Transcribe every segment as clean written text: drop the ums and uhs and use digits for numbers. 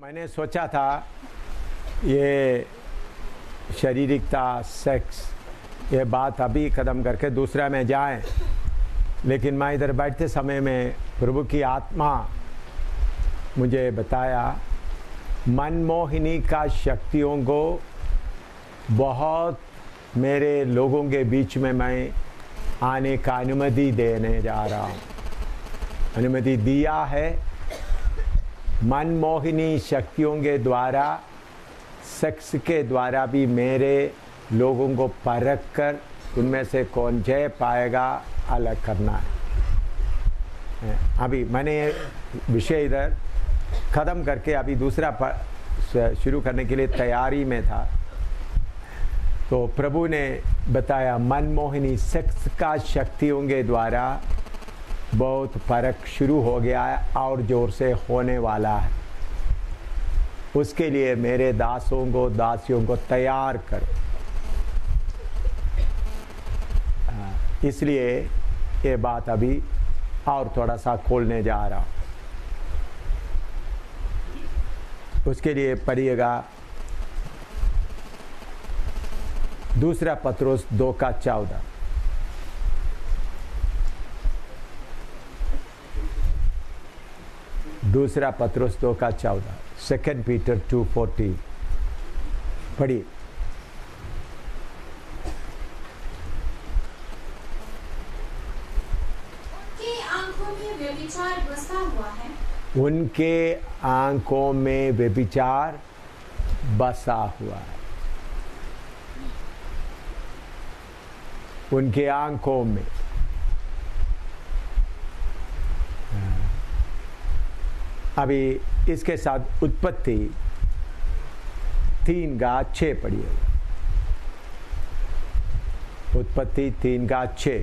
मैंने सोचा था ये शारीरिकता सेक्स ये बात अभी ख़त्म करके दूसरा में जाएं, लेकिन मैं इधर बैठते समय में प्रभु की आत्मा मुझे बताया मनमोहिनी का शक्तियों को बहुत मेरे लोगों के बीच में मैं आने का अनुमति देने जा रहा हूँ। अनुमति दिया है मनमोहिनी शक्तियों के द्वारा, सेक्स के द्वारा भी मेरे लोगों को परख कर उनमें से कौन जय पाएगा अलग करना है। अभी मैंने विषय इधर ख़त्म करके अभी दूसरा शुरू करने के लिए तैयारी में था, तो प्रभु ने बताया मनमोहिनी सेक्स का शक्तियों के द्वारा बहुत फर्क शुरू हो गया है और ज़ोर से होने वाला है। उसके लिए मेरे दासों को दासियों को तैयार करो। इसलिए ये बात अभी और थोड़ा सा खोलने जा रहा हूँ। उसके लिए पढ़िएगा दूसरा पत्रोस 2:14। दूसरा पत्रोस 2:14, 2 पीटर 2:14 पढ़िए। उनके आंखों में व्यभिचार बसा हुआ है। उनके आंखों में व्यभिचार बसा हुआ है। उनके आंखों में अभी इसके साथ उत्पत्ति 3:6 पढ़िएगा। उत्पत्ति 3:6।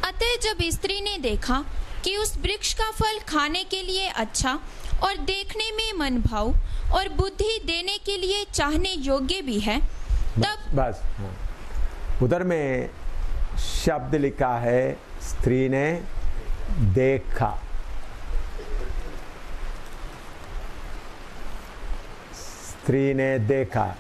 अतः जब स्त्री ने देखा कि उस वृक्ष का फल खाने के लिए अच्छा और देखने में मनभाऊ और बुद्धि देने के लिए चाहने योग्य भी है, तब बस हाँ। उधर में शब्द लिखा है स्त्री ने देखा। स्त्री ने देखा।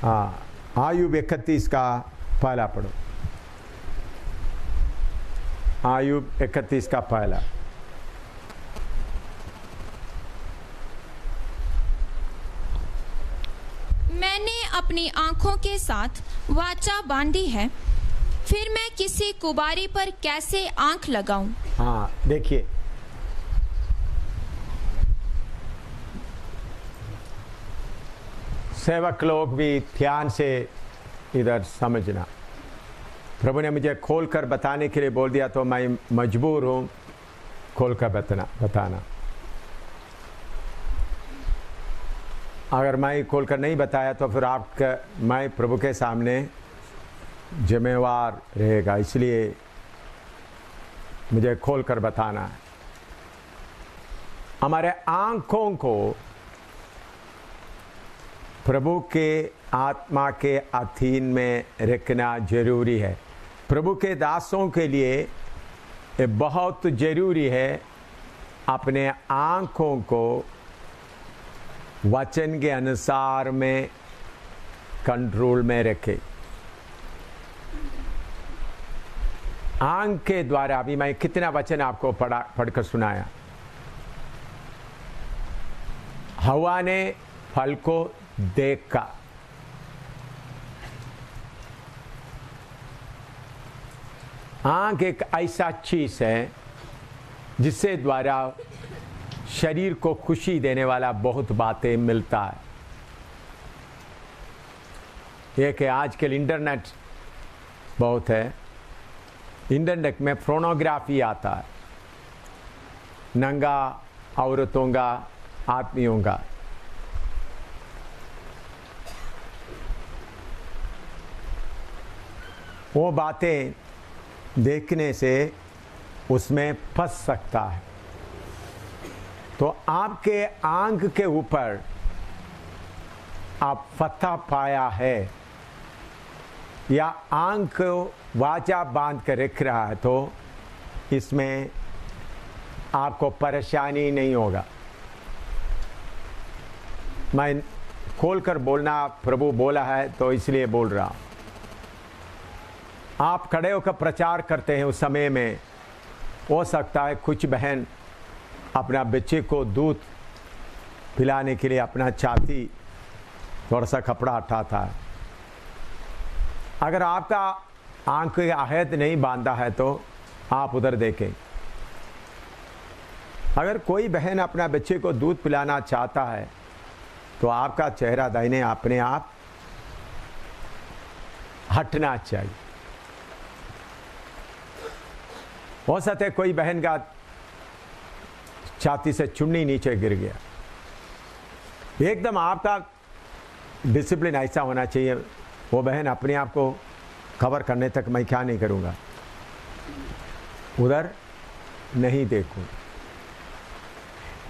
हाँ, आयुब 31 का पहला पढ़ो। आयुब 31 का पहला। मैंने अपनी आंखों के साथ वाचा बांधी है, फिर मैं किसी कुबारी पर कैसे आंख लगाऊं? हाँ, देखिए, सेवक लोग भी ध्यान से इधर समझना। प्रभु ने मुझे खोलकर बताने के लिए बोल दिया तो मैं मजबूर हूँ खोलकर बताना। अगर मैं खोलकर नहीं बताया तो फिर आपका मैं प्रभु के सामने जिम्मेवार रहेगा, इसलिए मुझे खोलकर बताना है। हमारे आंखों को प्रभु के आत्मा के अधीन में रखना जरूरी है। प्रभु के दासों के लिए ये बहुत जरूरी है अपने आंखों को वचन के अनुसार में कंट्रोल में रखे। आंख के द्वारा अभी मैं कितना वचन आपको पढ़कर सुनाया। हवा ने फल को देखा, आंख एक ऐसा चीज है जिससे द्वारा शरीर को खुशी देने वाला बहुत बातें मिलता है। एक है आजकल इंटरनेट बहुत है, इंटरनेट में फोर्नोग्राफी आता है, नंगा औरतों का, आदमियों का। वो बातें देखने से उसमें फंस सकता है। तो आपके आंख के ऊपर आप फतह पाया है या आंख को वाचा बांध कर रख रहा है तो इसमें आपको परेशानी नहीं होगा। मैं खोलकर बोलना प्रभु बोला है तो इसलिए बोल रहा हूं। आप खड़े होकर प्रचार करते हैं, उस समय में हो सकता है कुछ बहन अपना बच्चे को दूध पिलाने के लिए अपना छाती थोड़ा सा कपड़ा हटाता है। अगर आपका आंख की आहत नहीं बांधा है तो आप उधर देखें। अगर कोई बहन अपना बच्चे को दूध पिलाना चाहता है तो आपका चेहरा दाहिने अपने आप हटना चाहिए। हो सकता है कोई बहन का छाती से चुन्नी नीचे गिर गया, एकदम आपका डिसिप्लिन ऐसा होना चाहिए। वो बहन अपने आप को कवर करने तक मैं क्या नहीं करूँगा, उधर नहीं देखूँ।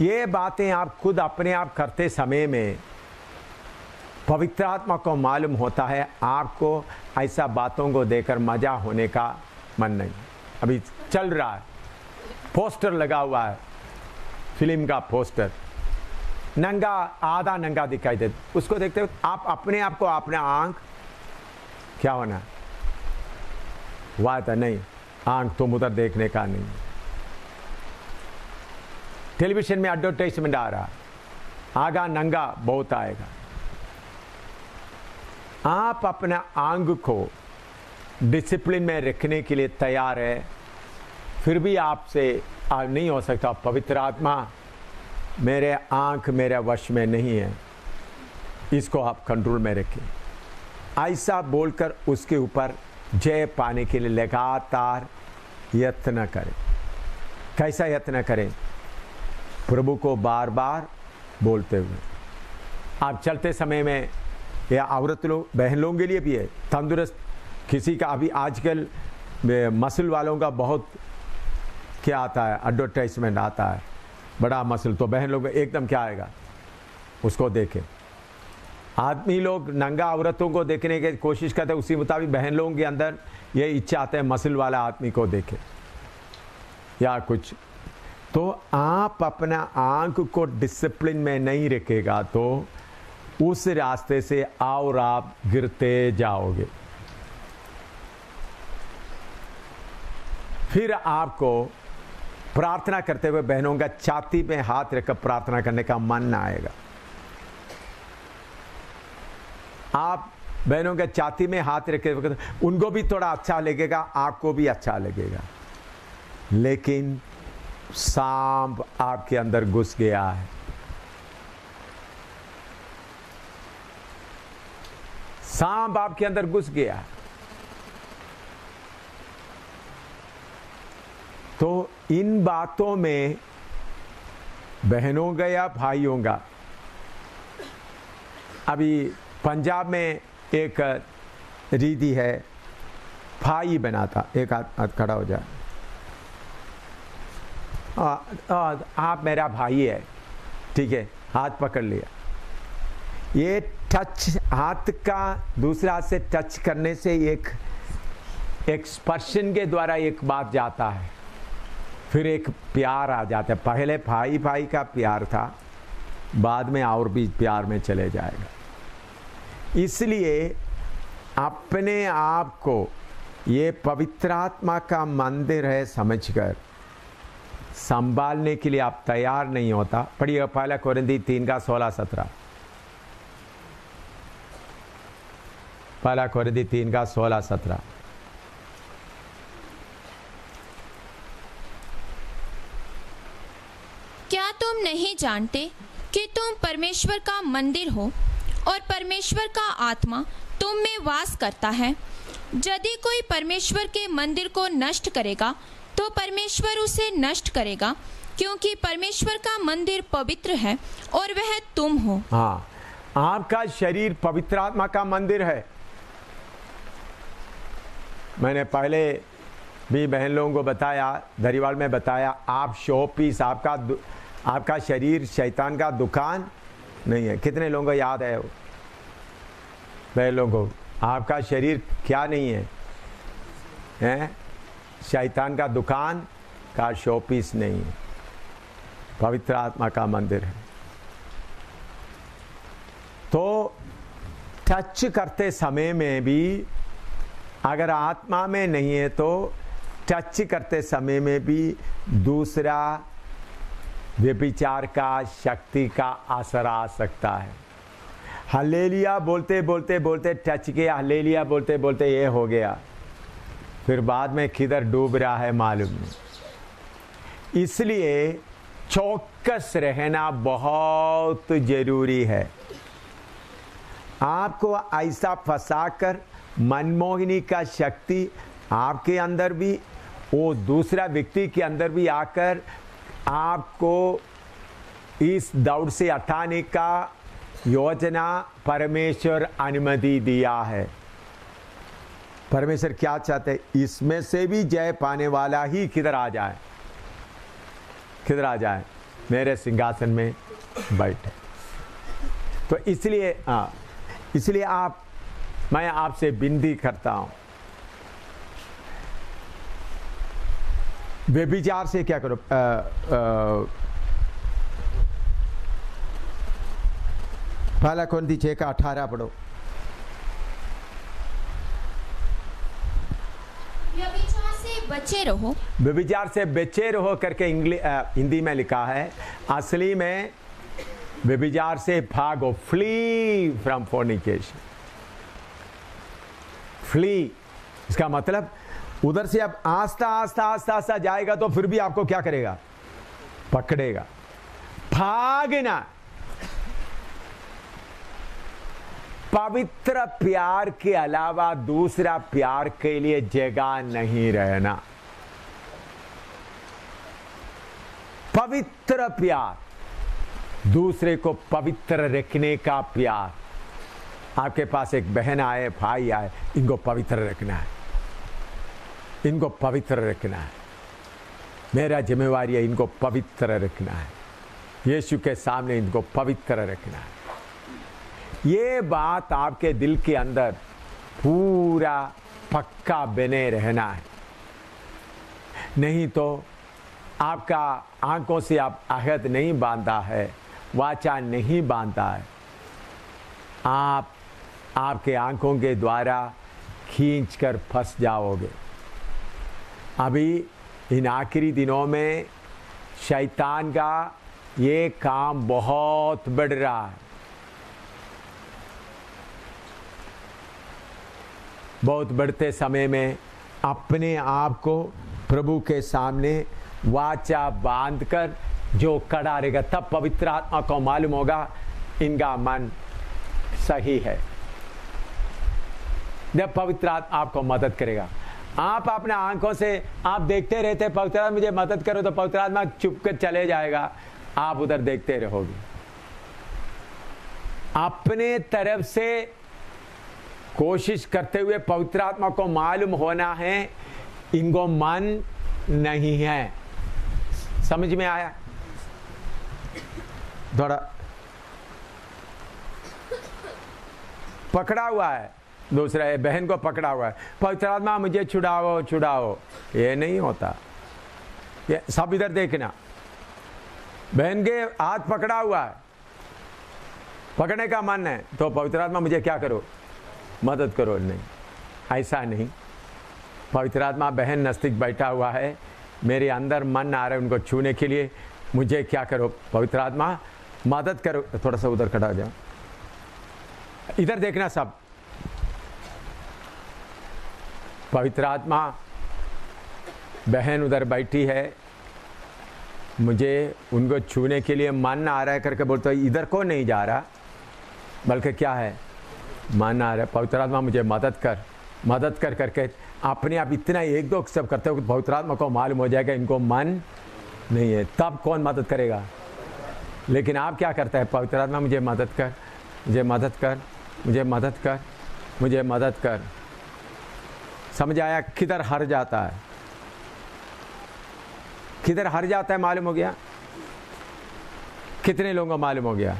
ये बातें आप खुद अपने आप करते समय में पवित्र आत्मा को मालूम होता है, आपको ऐसा बातों को देखकर मजा होने का मन नहीं। अभी चल रहा है, पोस्टर लगा हुआ है, फिल्म का पोस्टर, नंगा आधा नंगा दिखाई दे, उसको देखते हो आप अपने आप को अपना आंख क्या होना वाह था नहीं, आंख तुम उधर देखने का नहीं। टेलीविजन में एडवर्टाइजमेंट आ रहा, आगा नंगा बहुत आएगा। आप अपना आंख को डिसिप्लिन में रखने के लिए तैयार है, फिर भी आपसे नहीं हो सकता। पवित्र आत्मा मेरे आंख मेरे वश में नहीं है, इसको आप कंट्रोल में रखें। ऐसा बोलकर उसके ऊपर जय पाने के लिए लगातार यत्न करें। कैसा यत्न करें? प्रभु को बार बार बोलते हुए। आप चलते समय में, या औरत लोग बहन लोगों के लिए भी है, तंदुरुस्त किसी का अभी आजकल मसल वालों का बहुत क्या आता है, एडवर्टाइजमेंट आता है, बड़ा मसल, तो बहन लोग एकदम क्या आएगा उसको देखें। आदमी लोग नंगा औरतों को देखने की कोशिश करते हैं, उसी मुताबिक बहन लोगों के अंदर ये इच्छा आता है मसल वाला आदमी को देखे या कुछ। तो आप अपना आंख को डिसिप्लिन में नहीं रखेगा तो उस रास्ते से और आप गिरते जाओगे। फिर आपको प्रार्थना करते हुए बहनों का छाती में हाथ रखकर प्रार्थना करने का मन ना आएगा। आप बहनों के छाती में हाथ रखे उनको भी थोड़ा अच्छा लगेगा, आपको भी अच्छा लगेगा, लेकिन सांप आपके अंदर घुस गया है। सांप आपके अंदर घुस गया है। तो इन बातों में बहनों का या भाइयों का, अभी पंजाब में एक रीति है, भाई बनाता, एक हाथ खड़ा हो जाए, आप मेरा भाई है, ठीक है, हाथ पकड़ लिया। ये टच, हाथ का दूसरा हाथ से टच करने से एक स्पर्शन के द्वारा एक बात जाता है, फिर एक प्यार आ जाता है। पहले भाई भाई का प्यार था, बाद में और भी प्यार में चले जाएगा। इसलिए अपने आप को ये पवित्र आत्मा का मंदिर है समझकर संभालने के लिए आप तैयार नहीं होता। पढ़िए पहला कोरिन्थी 3:16-17। पहला कोरिन्थी 3:16-17। क्या तुम नहीं जानते कि तुम परमेश्वर का मंदिर हो और परमेश्वर का आत्मा तुम में वास करता है? यदि कोई परमेश्वर के मंदिर को नष्ट करेगा तो परमेश्वर उसे नष्ट करेगा, क्योंकि परमेश्वर का मंदिर पवित्र है और वह तुम हो। हाँ, आपका शरीर पवित्र आत्मा का मंदिर है। मैंने पहले भी बहन लोगों को बताया, धरीवाल में बताया, आप शो पीस, आपका शरीर शैतान का दुकान नहीं है। कितने लोगों को याद है? बहन लोगों को आपका शरीर क्या नहीं है, हैं? शैतान का दुकान का शो पीस नहीं है, पवित्र आत्मा का मंदिर है। तो टच करते समय में भी अगर आत्मा में नहीं है तो टच करते समय में भी दूसरा व्यभिचार का शक्ति का असर आ सकता है। हल्लेलुया बोलते बोलते बोलते टच किया, हल्लेलुया बोलते बोलते ये हो गया, फिर बाद में किधर डूब रहा है मालूम नहीं। इसलिए चौकस रहना बहुत जरूरी है। आपको ऐसा फंसाकर मनमोहिनी का शक्ति आपके अंदर भी, वो दूसरा व्यक्ति के अंदर भी आकर आपको इस दौड़ से हटाने का योजना परमेश्वर अनुमति दिया है। परमेश्वर क्या चाहते? इसमें से भी जय पाने वाला ही किधर आ जाए, किधर आ जाए, मेरे सिंहासन में बैठे। तो इसलिए मैं आपसे विनती करता हूं, व्यभिचार से क्या करो, पहला कोरिन्थी 6:18 पढ़ो। व्यभिचार से बचे रहो। व्यभिचार से बचे रहो करके हिंदी में लिखा है, असली में व्यभिचार से भागो, फ्ली फ्रॉम फोर्निकेशन। फ्ली इसका मतलब उधर से अब आस्ता आस्ता आस्ता आस्ता जाएगा तो फिर भी आपको क्या करेगा? पकड़ेगा। भागना, पवित्र प्यार के अलावा दूसरा प्यार के लिए जगह नहीं रहना। पवित्र प्यार, दूसरे को पवित्र रखने का प्यार। आपके पास एक बहन आए, भाई आए, इनको पवित्र रखना है, इनको पवित्र रखना है। मेरा जिम्मेवारी है इनको पवित्र रखना है, यीशु के सामने इनको पवित्र रखना है। ये बात आपके दिल के अंदर पूरा पक्का बने रहना है, नहीं तो आपका आंखों से आप आहद नहीं बांधा है, वाचा नहीं बांधा है, आप आपके आंखों के द्वारा खींचकर फंस जाओगे। अभी इन आखिरी दिनों में शैतान का ये काम बहुत बढ़ रहा है। बहुत बढ़ते समय में अपने आप को प्रभु के सामने वाचा बांधकर जो खड़ा रहेगा, तब पवित्र आत्मा को मालूम होगा इनका मन सही है। जब पवित्र आत्मा आपको मदद करेगा, आप अपने आंखों से आप देखते रहते पवित्र आत्मा मुझे मदद करो, तो पवित्र आत्मा चुप कर चले जाएगा, आप उधर देखते रहोगे। अपने तरफ से कोशिश करते हुए पवित्र आत्मा को मालूम होना है इनको मन नहीं है। समझ में आया? थोड़ा पकड़ा हुआ है, दूसरा है बहन को पकड़ा हुआ है, पवित्र आत्मा मुझे छुड़ाओ छुड़ाओ, ये नहीं होता। ये सब इधर देखना, बहन के हाथ पकड़ा हुआ है, पकड़ने का मन है, तो पवित्र आत्मा मुझे क्या करो, मदद करो। नहीं, ऐसा नहीं। पवित्र आत्मा बहन नज़दीक बैठा हुआ है, मेरे अंदर मन आ रहा है उनको छूने के लिए, मुझे क्या करो, पवित्र आत्मा मदद करो। थोड़ा सा उधर खड़ा हो जाओ, इधर देखना सब। पवित्र आत्मा बहन उधर बैठी है, मुझे उनको छूने के लिए मन आ रहा है करके बोलते हो, इधर को नहीं जा रहा, बल्कि क्या है, मन आ रहा है। पवित्र आत्मा मुझे मदद कर करके अपने आप इतना एक दो सब करते हो कि पवित्र आत्मा को मालूम हो जाएगा इनको मन नहीं है, तब कौन मदद करेगा। लेकिन आप क्या करते हैं, पवित्र आत्मा मुझे मदद कर, मुझे मदद कर, मुझे मदद कर, मुझे मदद कर। समझ आया किधर हर जाता है, किधर हर जाता है, मालूम हो गया? कितने लोगों को मालूम हो गया?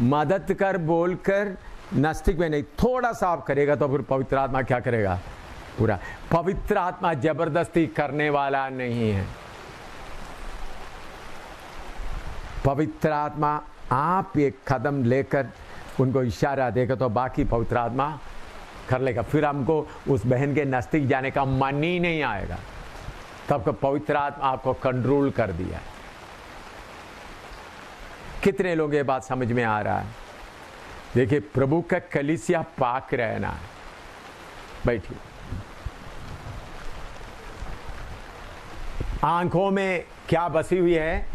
मदद कर बोलकर नास्तिक में नहीं, थोड़ा सा आप करेगा तो फिर पवित्र आत्मा क्या करेगा, पूरा। पवित्र आत्मा जबरदस्ती करने वाला नहीं है। पवित्र आत्मा आप एक कदम लेकर उनको इशारा देगा तो बाकी पवित्र आत्मा कर लेगा। फिर हमको उस बहन के नज़दीक जाने का मन ही नहीं आएगा, तब को पवित्र आत्मा आपको कंट्रोल कर दिया। कितने लोग ये बात समझ में आ रहा है? देखिए, प्रभु का कलीसिया पाक रहना है। बैठिए। आंखों में क्या बसी हुई है?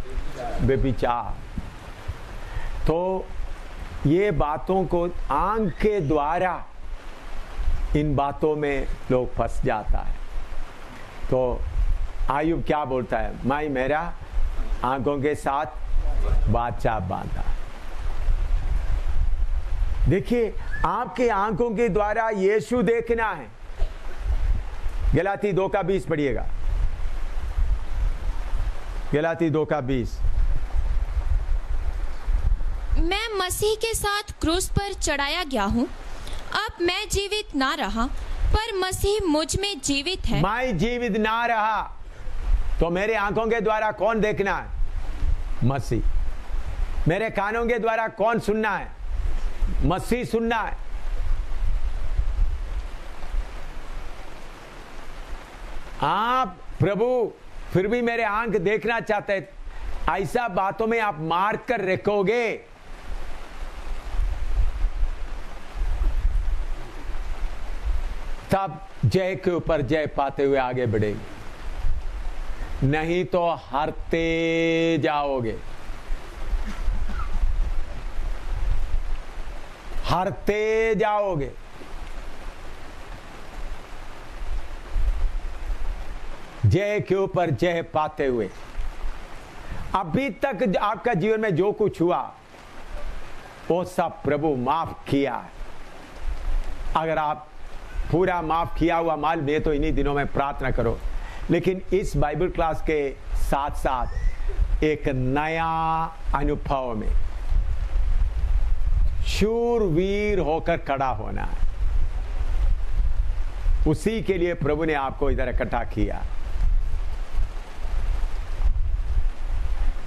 व्यभिचार। तो ये बातों को आंख के द्वारा इन बातों में लोग फंस जाता है। तो आयुब क्या बोलता है, मैं मेरा आंखों के साथ वाचा बांधा। देखिए, आपके आंखों के द्वारा यीशु देखना है। गलाती 2:20 पढ़िएगा, गलाती 2:20। मैं मसीह के साथ क्रूस पर चढ़ाया गया हूँ, अब मैं जीवित ना रहा पर मसीह मुझ में जीवित है। मैं जीवित ना रहा तो मेरे आंखों के द्वारा कौन देखना है? मसीह। मेरे कानों के द्वारा कौन सुनना है? मसीह सुनना है। आप प्रभु फिर भी मेरे आंख देखना चाहते हैं, ऐसा बातों में आप मार कर रखोगे, तब जय के ऊपर जय पाते हुए आगे बढ़ेंगे, नहीं तो हारते जाओगे, हारते जाओगे। जय के ऊपर जय पाते हुए। अभी तक आपका जीवन में जो कुछ हुआ वो सब प्रभु माफ किया। अगर आप पूरा माफ किया हुआ मालूम है तो इन्हीं दिनों में प्रार्थना करो। लेकिन इस बाइबल क्लास के साथ साथ एक नया अनुभव में शूरवीर होकर खड़ा होना है, उसी के लिए प्रभु ने आपको इधर इकट्ठा किया।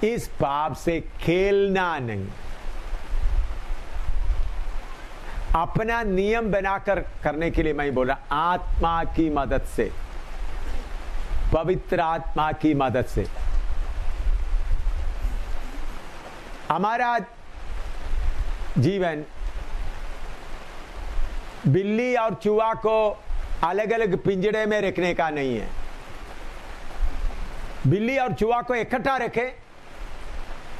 इस पाप से खेलना नहीं, अपना नियम बनाकर करने के लिए मैं बोल रहा, आत्मा की मदद से, पवित्र आत्मा की मदद से। हमारा जीवन बिल्ली और चूहा को अलग अलग पिंजड़े में रखने का नहीं है। बिल्ली और चूहा को इकट्ठा रखें।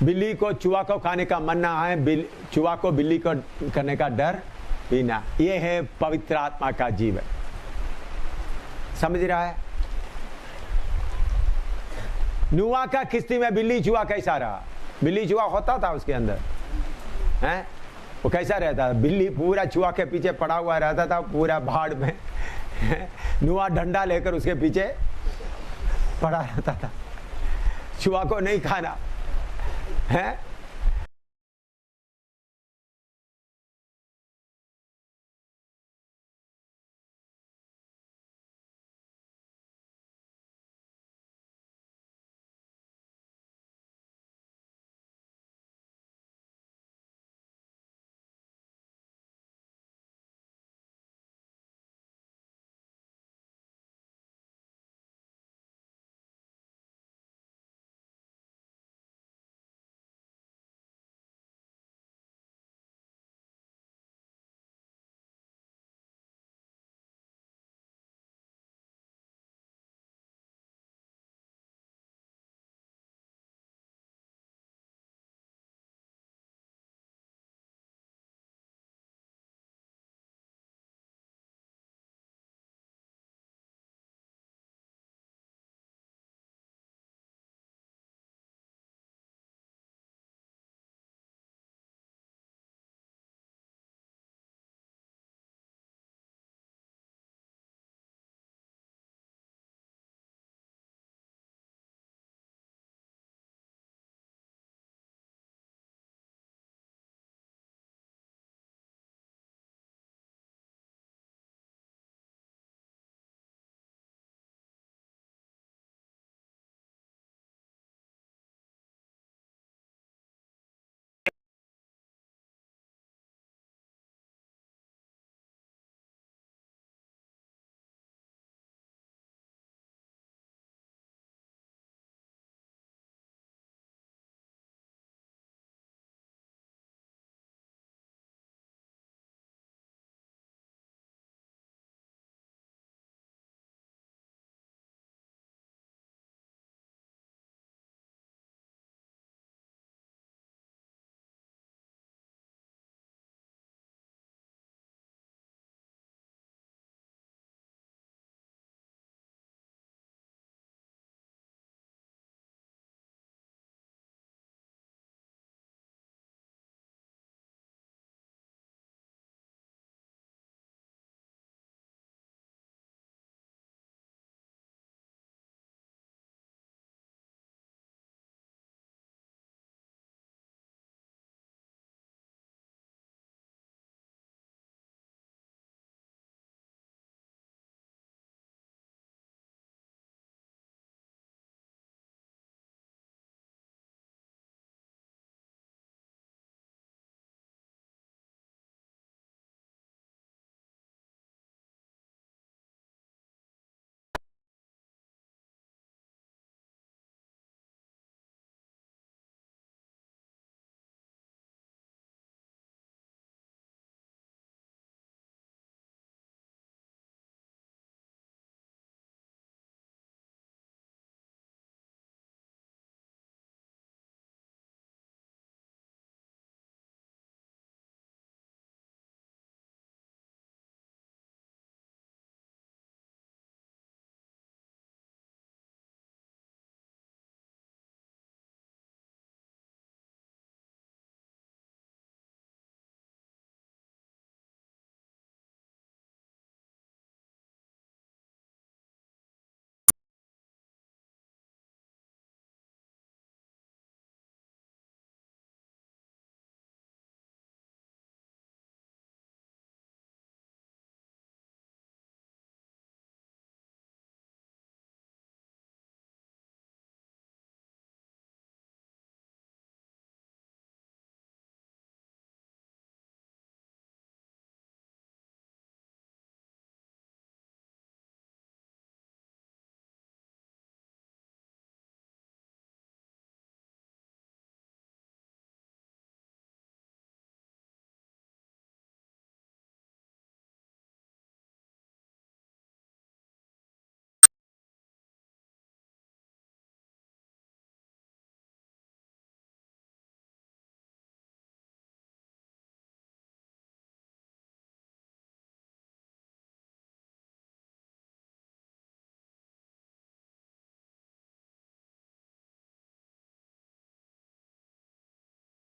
बिल्ली को चूहा को खाने का मन ना है, चूहा को बिल्ली को करने का डर भी ना। ये है पवित्र आत्मा का जीवन। समझ रहा है? नूह का किस्ती में बिल्ली चूहा कैसा रहा? बिल्ली चूहा होता था उसके अंदर, हैं? वो कैसा रहता था? बिल्ली पूरा चूहा के पीछे पड़ा हुआ रहता था, पूरा भाड़ में। नूह डंडा लेकर उसके पीछे पड़ा रहता था, चूहा को नहीं खाना है।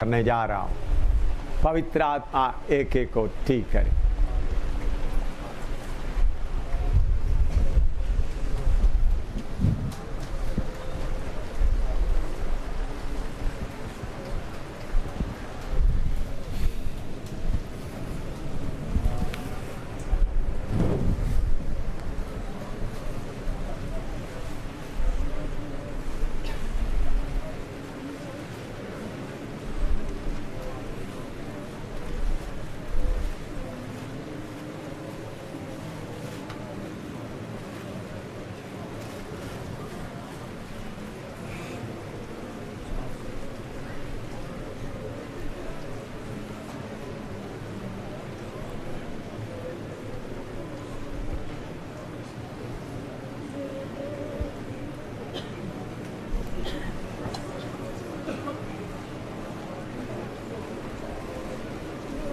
करने जा रहा हूँ। पवित्र आत्मा एक एक को ठीक करे।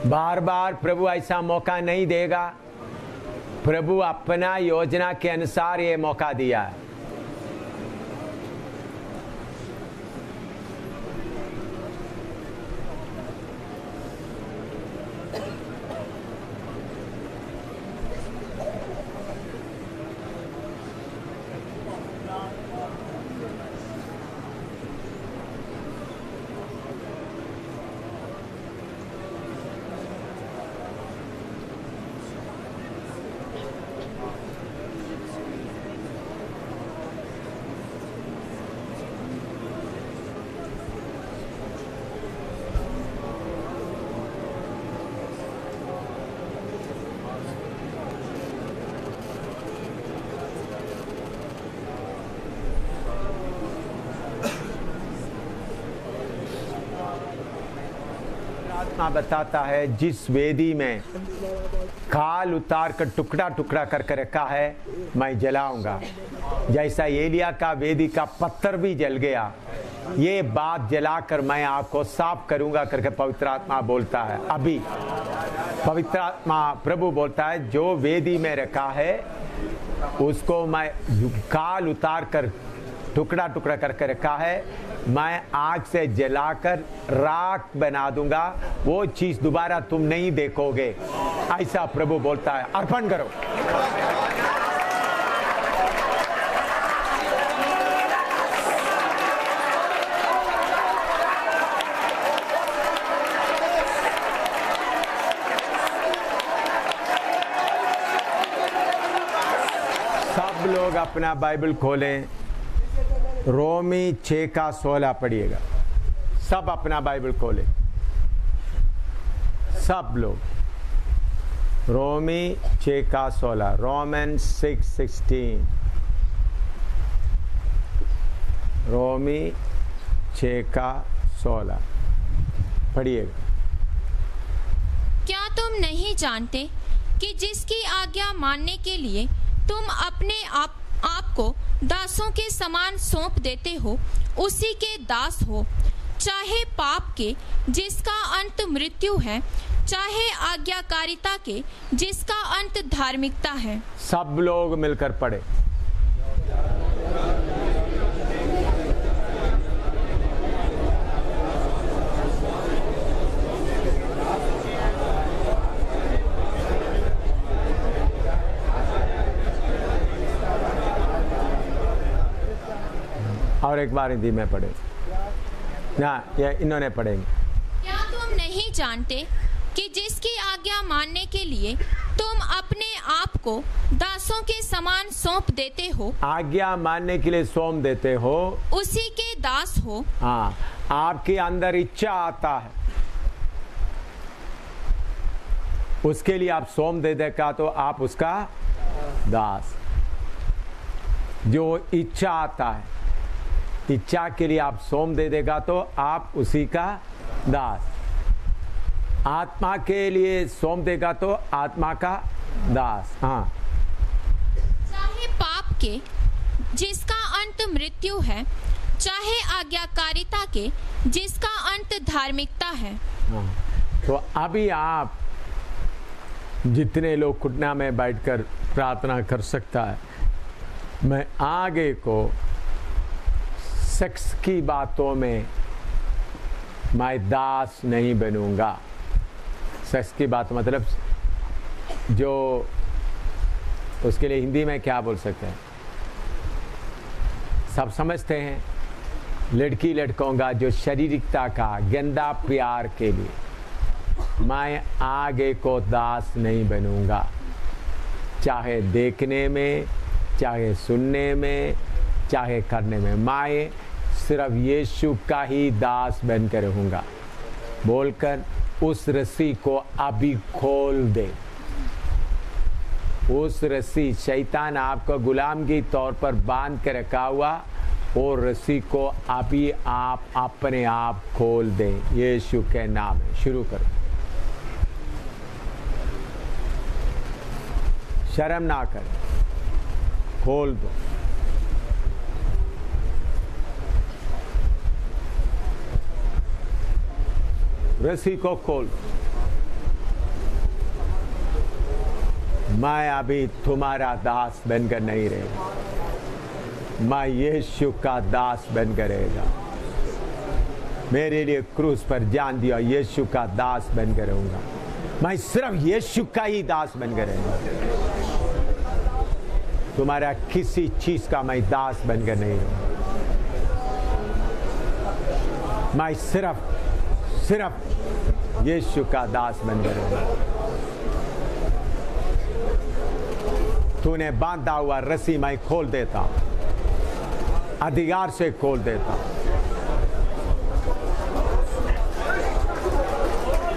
बार बार प्रभु ऐसा मौका नहीं देगा। प्रभु अपना योजना के अनुसार ये मौका दिया है। आत्मा बताता है जिस वेदी में खाल उतार कर टुकड़ा टुकड़ा करके रखा है मैं जलाऊंगा। जैसा एलिया का वेदी का पत्थर भी जल गया, ये बात जलाकर मैं आपको साफ करूंगा करके पवित्र आत्मा बोलता है। अभी पवित्र आत्मा प्रभु बोलता है जो वेदी में रखा है उसको मैं खाल उतार कर टुकड़ा टुकड़ा करके रखा है, मैं आग से जलाकर राख बना दूंगा। वो चीज दोबारा तुम नहीं देखोगे, ऐसा प्रभु बोलता है। अर्पण करो। सब लोग अपना बाइबल खोलें, रोमी 6 का 16 पढ़िएगा। सब अपना बाइबल खोले, सब लोग। रोमी 6 का 16, रोमन 6:16। रोमी 6 का 16 पढ़िएगा। क्या तुम नहीं जानते कि जिसकी आज्ञा मानने के लिए तुम अपने आप को दासों के समान सौंप देते हो उसी के दास हो, चाहे पाप के जिसका अंत मृत्यु है, चाहे आज्ञाकारिता के जिसका अंत धार्मिकता है। सब लोग मिलकर पढ़े। और एक बार हिंदी में पढ़े ना, ये इन्होंने पढ़ेंगे। क्या तुम नहीं जानते कि जिसकी आज्ञा मानने के लिए तुम अपने आप को दासों के समान सौंप देते हो, आज्ञा मानने के लिए सौंप देते हो, उसी के दास हो। हाँ, आपके अंदर इच्छा आता है, उसके लिए आप सौंप दे देगा तो आप उसका दास। जो इच्छा आता है, इच्छा के लिए आप सौंप दे देगा तो आप उसी का दास। आत्मा के लिए सौंप देगा तो आत्मा का दास। हाँ, चाहे पाप के जिसका अंत मृत्यु है, चाहे आज्ञाकारिता के जिसका अंत धार्मिकता है। हाँ, तो अभी आप जितने लोग घुटना में बैठकर प्रार्थना कर सकता है, मैं आगे को सेक्स की बातों में मैं दास नहीं बनूंगा। सेक्स की बात मतलब जो उसके लिए हिंदी में क्या बोल सकते हैं, सब समझते हैं। लड़की लड़कों का जो शारीरिकता का गंदा प्यार के लिए मैं आगे को दास नहीं बनूंगा, चाहे देखने में, चाहे सुनने में, चाहे करने में। मैं सिर्फ यीशु का ही दास बनकर रहूंगा बोलकर उस रस्सी को अभी खोल दे। उस रस्सी, शैतान आपको गुलाम के तौर पर बांध के रखा हुआ, और रस्सी को अभी आप अपने आप खोल दें यीशु के नाम में। शुरू करो, शर्म ना करें, खोल दो। रस्सी को खोल। मैं अभी तुम्हारा दास बनकर नहीं रहेगा, मैं यीशु का दास बनकर रहेगा। मेरे लिए क्रूस पर जान दिया, यीशु का दास बनकर रहूंगा। मैं सिर्फ यीशु का ही दास बनकर रहूंगा, तुम्हारा किसी चीज का मैं दास बनकर नहीं रहूंगा। मैं सिर्फ यीशु का दास बनकर रहूंगा। तूने बांधा हुआ रस्सी मैं खोल देता, अधिकार से खोल देता।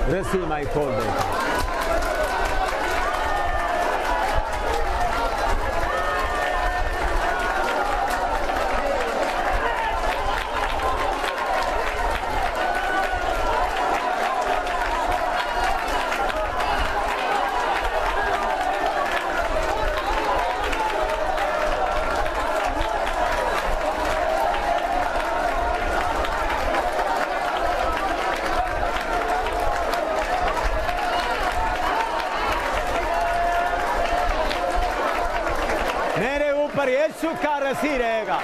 रस्सी मैं खोल देता। यीशु का रस्सी रहेगा।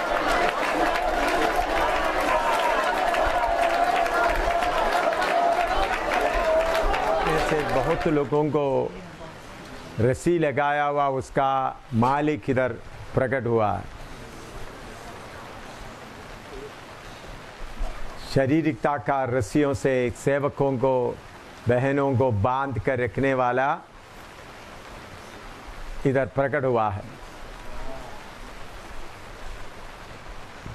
ऐसे बहुत लोगों को रस्सी लगाया हुआ उसका मालिक इधर प्रकट हुआ है। शारीरिकता का रस्सियों से सेवकों को, बहनों को बांध कर रखने वाला इधर प्रकट हुआ है।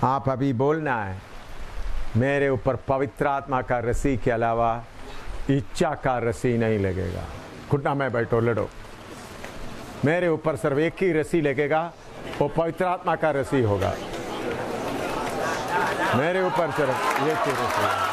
आप अभी बोलना है, मेरे ऊपर पवित्र आत्मा का रस्सी के अलावा इच्छा का रस्सी नहीं लगेगा। घुटना में बैठो, लड़ो। मेरे ऊपर सिर्फ एक ही रस्सी लगेगा, वो पवित्र आत्मा का रस्सी होगा। मेरे ऊपर सिर्फ एक ही रस्सी।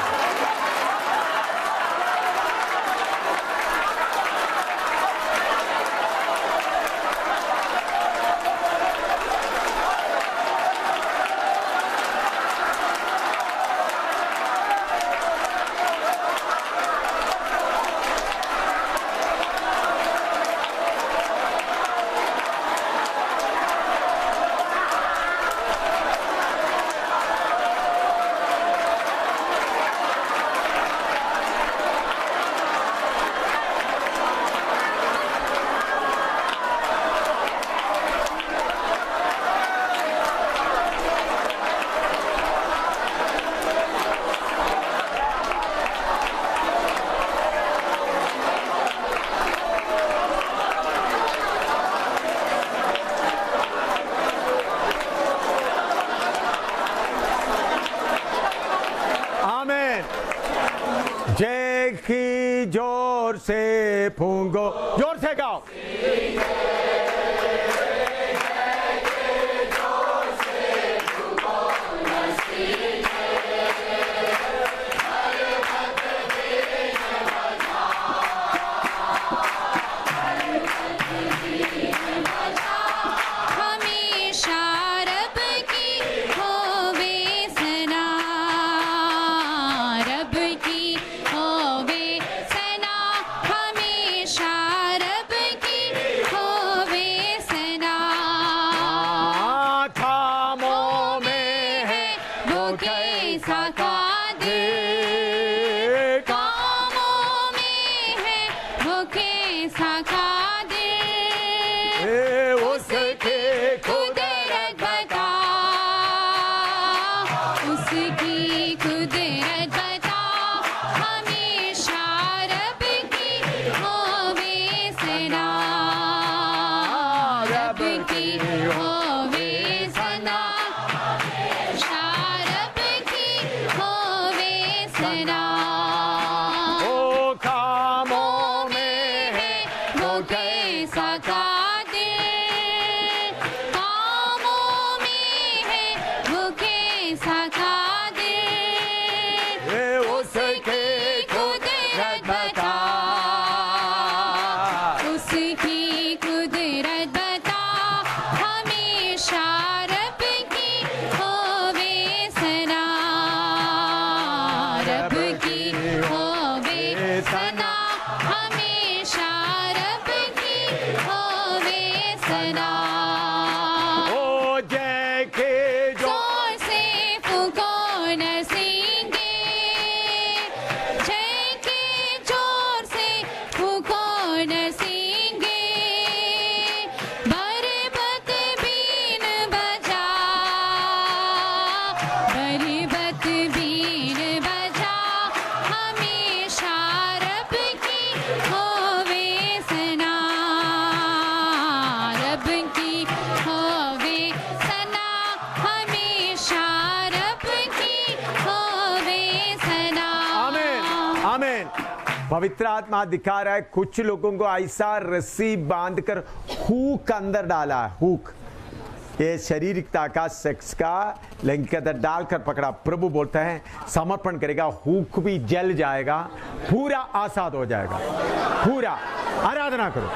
जय की जोर से फूंको, जोर से गाओ। होवे रब की होवे सना, रब की होवे सना। ओ कामों में है वो कैसा कादिर, कामों में है वो कैसा कादिर, ये उसके कुदरत बता, उसकी कुदरत बता, हमेशा रब की होवे सना, रब की होवे सना, हमेशा रब की होवे सना। ओ जय के जो जोर से फूको नरसिंगे, जय के जोर से फूको नरसिंगे, बरबत बीन बजा, बरबत बीन बजा, हमेशा रब की होवे सना, रब की होवे सना, हमेशा रब की होवे सना। आमीन आमीन। पवित्र आत्मा दिखा रहा है कुछ लोगों को ऐसा रस्सी बांधकर हुक अंदर डाला है, हुक, ये शारीरिकता का, सेक्स का लैंगिकता डालकर पकड़ा। प्रभु बोलता है समर्पण करेगा, हुक भी जल जाएगा, पूरा आजाद हो जाएगा, पूरा। आराधना करो।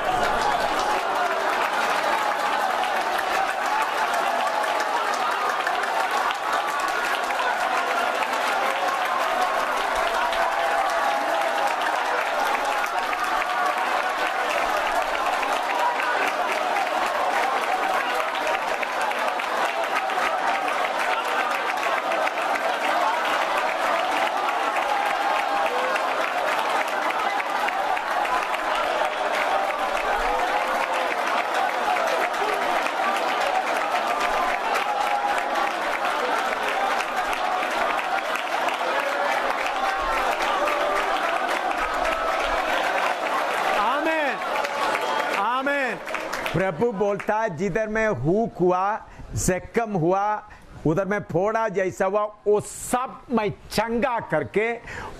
प्रभु बोलता है जिधर में हुक हुआ, जख्म हुआ, उधर में फोड़ा जैसा हुआ, वो सब मैं चंगा करके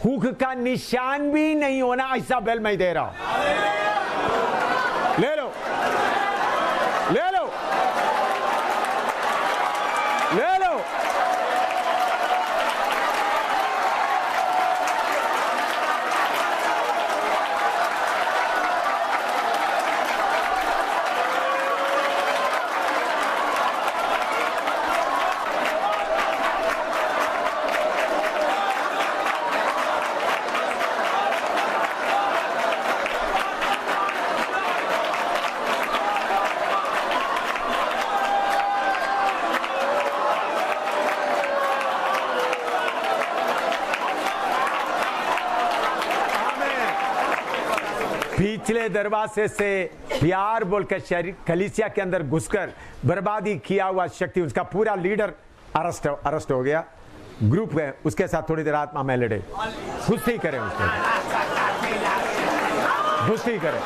हुक का निशान भी नहीं होना ऐसा बेल मैं दे रहा हूं। ले लो, ले लो, ले लो। पिछले दरवाजे से प्यार बोलकर शरीर कलीसिया के अंदर घुसकर बर्बादी किया हुआ शक्ति, उसका पूरा लीडर अरेस्ट हो गया। ग्रुप है उसके साथ थोड़ी देर आत्मा में लड़े, कुश्ती करें, उसके कुश्ती करें।